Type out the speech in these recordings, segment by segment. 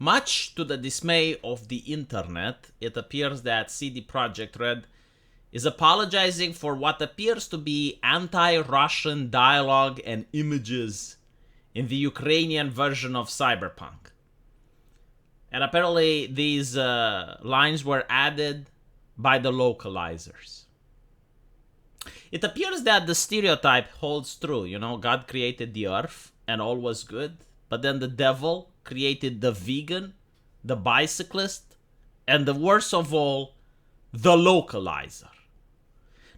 Much to the dismay of the internet, it appears that CD Projekt Red is apologizing for what appears to be anti-Russian dialogue and images in the Ukrainian version of Cyberpunk. And apparently these lines were added by the localizers. It appears that the stereotype holds true. You know, God created the earth and all was good. But then the devil created the vegan, the bicyclist, and the worst of all, the localizer.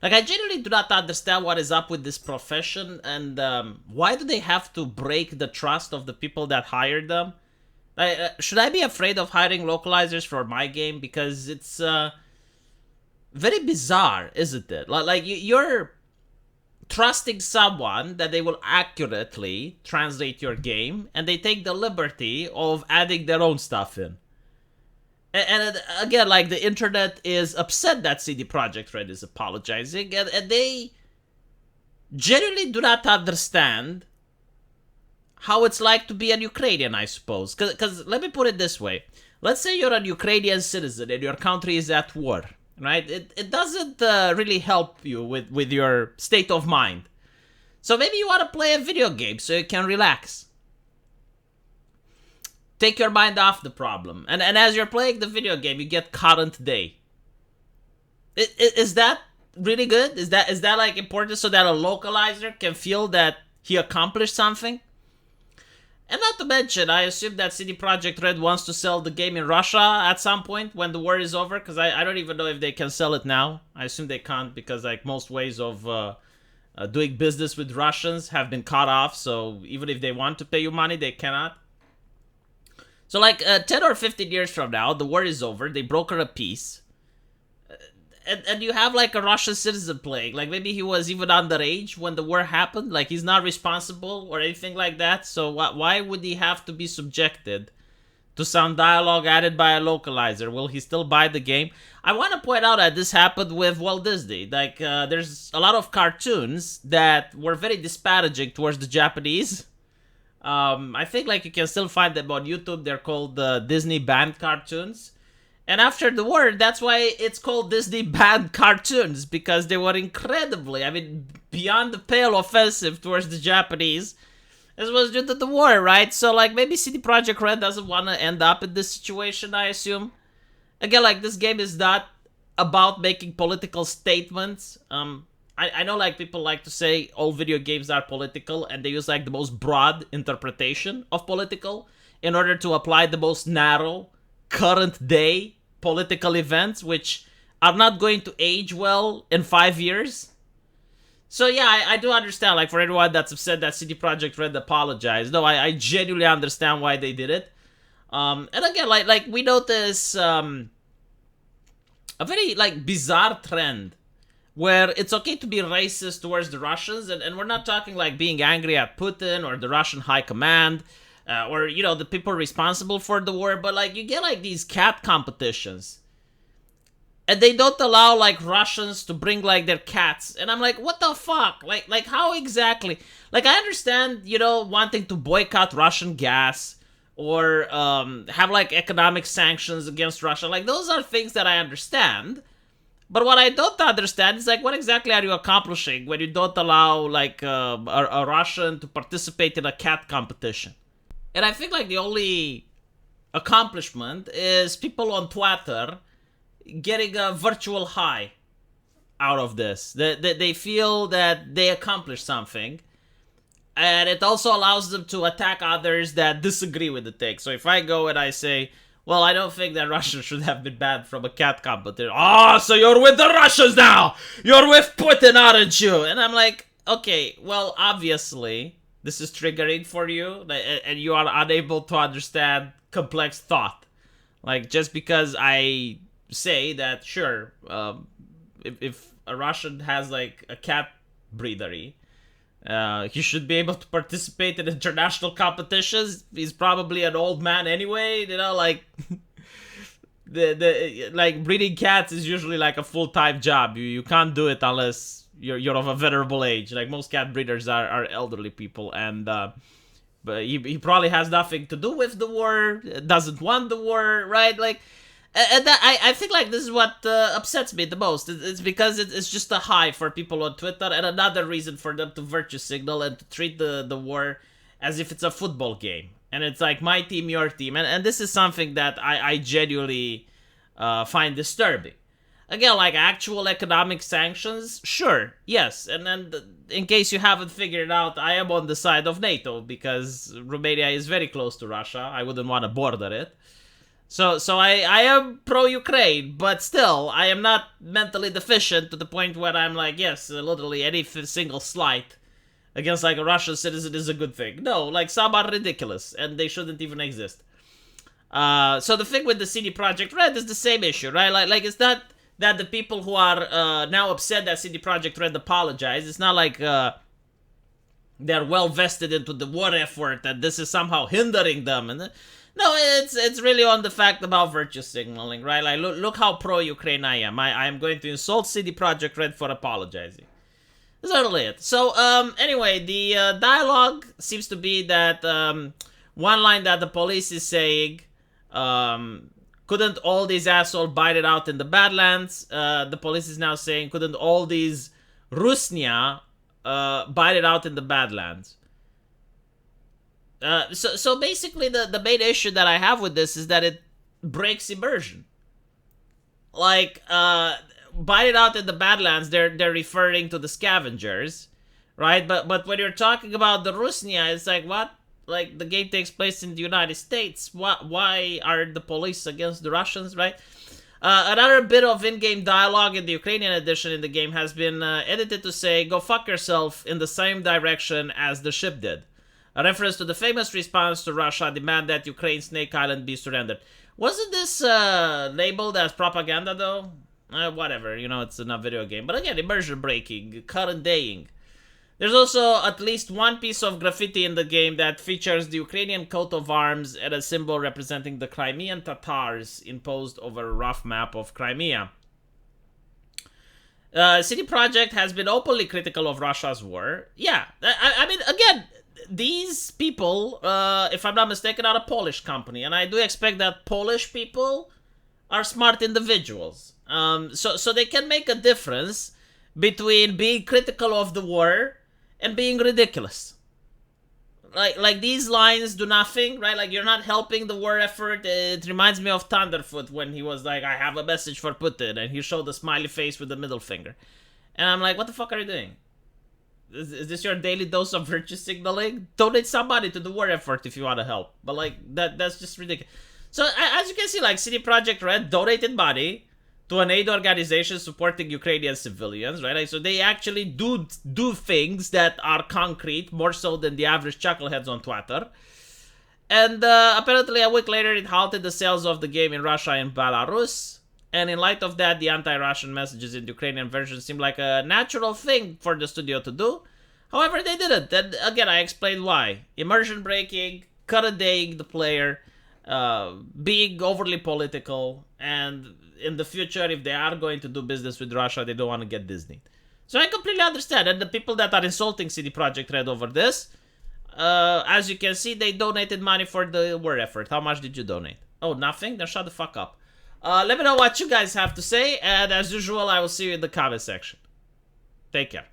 Like, I genuinely do not understand what is up with this profession, and why do they have to break the trust of the people that hired them? Should I be afraid of hiring localizers for my game? Because it's very bizarre, isn't it? Like you're trusting someone that they will accurately translate your game, and they take the liberty of adding their own stuff in. And again, like, the internet is upset that CD Projekt Red is apologizing, and they genuinely do not understand how it's like to be an Ukrainian, I suppose. Because let me put it this way. Let's say you're a Ukrainian citizen and your country is at war, right? It doesn't really help you with your state of mind. So maybe you want to play a video game so you can relax. Take your mind off the problem. And as you're playing the video game, you get current day. Is that really good? Is that like important so that a localizer can feel that he accomplished something? And not to mention, I assume that CD Projekt Red wants to sell the game in Russia at some point when the war is over, because I don't even know if they can sell it now. I assume they can't, because like most ways of doing business with Russians have been cut off, so even if they want to pay you money, they cannot. So like 10 or 15 years from now, the war is over, they broker a peace, and you have like a Russian citizen playing. Like maybe he was even underage when the war happened, like he's not responsible or anything like that. So why would he have to be subjected to some dialogue added by a localizer? Will he still buy the game? I want to point out that this happened with Walt Disney. Like there's a lot of cartoons that were very disparaging towards the Japanese. I think like you can still find them on YouTube. They're called Disney banned cartoons. And after the war, that's why it's called Disney banned cartoons, because they were incredibly, I mean, beyond the pale offensive towards the Japanese. This was due to the war, right? So like maybe CD Projekt Red doesn't want to end up in this situation, I assume. Again, like this game is not about making political statements. I know like people like to say all video games are political, and they use like the most broad interpretation of political in order to apply the most narrow current day political events, which are not going to age well in 5 years. So yeah, I do understand, like, for everyone that's upset that CD Projekt Red apologized. No, I genuinely understand why they did it. And again, like we notice a very like bizarre trend where it's okay to be racist towards the Russians, and we're not talking like being angry at Putin or the Russian high command, or, you know, the people responsible for the war, but like you get like these cat competitions, and they don't allow like Russians to bring like their cats, and I'm like, what the fuck? Like how exactly? Like I understand, you know, wanting to boycott Russian gas or have like economic sanctions against Russia. Like those are things that I understand. But what I don't understand is, like, what exactly are you accomplishing when you don't allow, like, a Russian to participate in a cat competition? And I think, like, the only accomplishment is people on Twitter getting a virtual high out of this. They feel that they accomplished something. And it also allows them to attack others that disagree with the take. So if I go and I say, well, I don't think that Russia should have been banned from a cat competition. Oh, so you're with the Russians now! You're with Putin, aren't you? And I'm like, okay, well, obviously, this is triggering for you, and you are unable to understand complex thought. Like, just because I say that, sure, if a Russian has, like, a cat breedery, he should be able to participate in international competitions. He's probably an old man anyway, you know, like the like breeding cats is usually like a full-time job. You can't do it unless you're of a venerable age. Like most cat breeders are elderly people, and But he probably has nothing to do with the war, doesn't want the war, right? Like, and that, I think like this is what upsets me the most. It's because it's just a high for people on Twitter, and another reason for them to virtue signal and to treat the war as if it's a football game. And it's like my team, your team. And this is something that I genuinely find disturbing. Again, like actual economic sanctions, sure, yes. And then, in case you haven't figured it out, I am on the side of NATO because Romania is very close to Russia. I wouldn't want to border it. So I am pro-Ukraine, but still, I am not mentally deficient to the point where I'm like, yes, literally any single slight against like a Russian citizen is a good thing. No, like some are ridiculous, and they shouldn't even exist. So the thing with the CD Projekt Red is the same issue, right? Like it's not that the people who are now upset that CD Projekt Red apologize, it's not like they're well vested into the war effort, that this is somehow hindering them. And no, it's really on the fact about virtue signaling, right? Like, look how pro-Ukraine I am. I am going to insult CD Projekt Red for apologizing. That's literally it. So, anyway, the dialogue seems to be that one line that the police is saying, couldn't all these assholes bite it out in the Badlands? The police is now saying, couldn't all these Rusnia bite it out in the Badlands? So basically the main issue that I have with this is that it breaks immersion. Like, bite it out in the Badlands, they're referring to the scavengers, right? But when you're talking about the Rusnia, it's like, what? Like, the game takes place in the United States. Why are the police against the Russians, right? Another bit of in-game dialogue in the Ukrainian edition in the game has been edited to say, go fuck yourself, in the same direction as the ship did. A reference to the famous response to Russia demand that Ukraine's Snake Island be surrendered. Wasn't this labeled as propaganda, though? Whatever, you know, it's not a video game. But again, immersion breaking, current daying. There's also at least one piece of graffiti in the game that features the Ukrainian coat of arms and a symbol representing the Crimean Tatars imposed over a rough map of Crimea. CD Projekt has been openly critical of Russia's war. Yeah, I mean, again, these people, if I'm not mistaken, are a Polish company, and I do expect that Polish people are smart individuals. So they can make a difference between being critical of the war and being ridiculous. Like these lines do nothing, right? Like, you're not helping the war effort. It reminds me of Thunderfoot when he was like, I have a message for Putin, and he showed the smiley face with the middle finger. And I'm like, what the fuck are you doing? Is this your daily dose of virtue signaling? Donate somebody to the war effort if you want to help. But like, that's just ridiculous. So as you can see, like, CD Projekt Red donated money to an aid organization supporting Ukrainian civilians, right? Like, so they actually do things that are concrete, more so than the average chuckleheads on Twitter. And apparently a week later, it halted the sales of the game in Russia and Belarus. And in light of that, the anti-Russian messages in the Ukrainian version seemed like a natural thing for the studio to do. However, they didn't. And again, I explained why. Immersion breaking, cut-a-daying the player, being overly political, and in the future, if they are going to do business with Russia, they don't want to get Disney. So I completely understand. And the people that are insulting CD Projekt Red over this, as you can see, they donated money for the war effort. How much did you donate? Oh, nothing? Then shut the fuck up. Let me know what you guys have to say, and as usual, I will see you in the comment section. Take care.